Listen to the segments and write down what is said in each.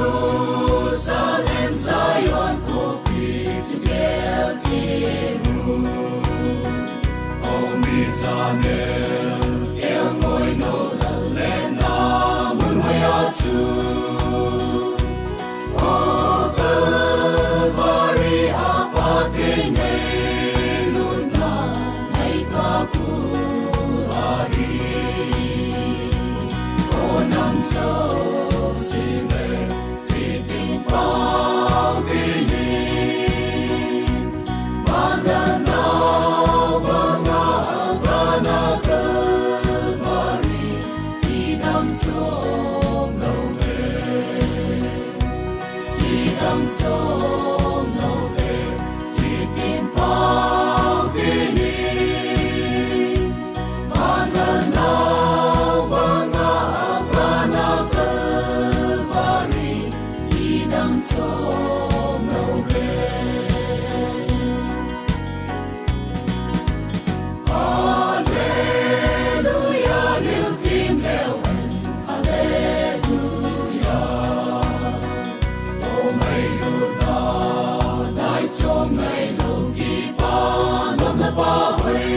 Jerusalem, Zion, Kopik, Sugel, Imu. O Mizanel, El Moino, Lena, Munhoyatsu. O Calvary, Apatene, Luna, Naitapurari. O Namso, Sile, Siting Pagini. Mandanao, mga Agana, Calvary, Idang Som, Nove. Idang Som, Nove, Siting Pagini. Mandanao, mga Agana, Calvary, Idang Som, Nove. Hallelujah, Hill Team Lewan, Hallelujah. O may luna, dahil som ngay lugi pa ng napahay.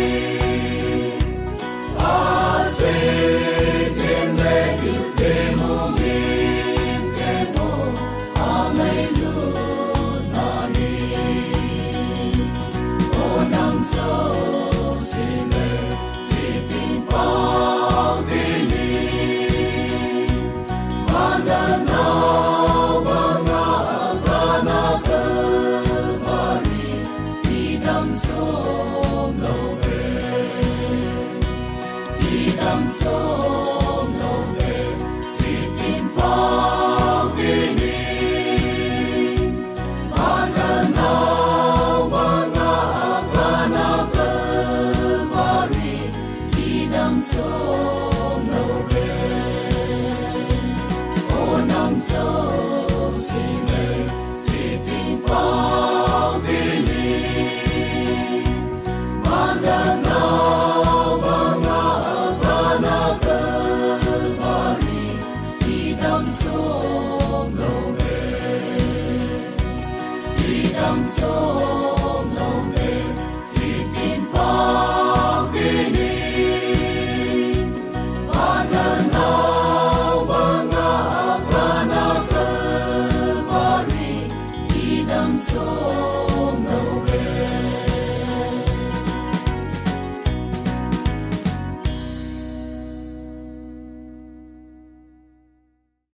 Asitin legil temungin temo, amay lunanin. O namso sile, siting pagdinin. Mandanao, mga Agana, Calvary, Idang Som, Nove. Idang Som, Nove, siting pagdinin. Mandanao, mga Agana, Calvary, Idang Som, Nove. O Namso, Sile, siting pagdinin. Mandanao, mga Agana, Calvary, Idang Som, Nove. Idang Som, Nove, siting pagdinin. Mandanao, mga Agana, Calvary, Idang Som.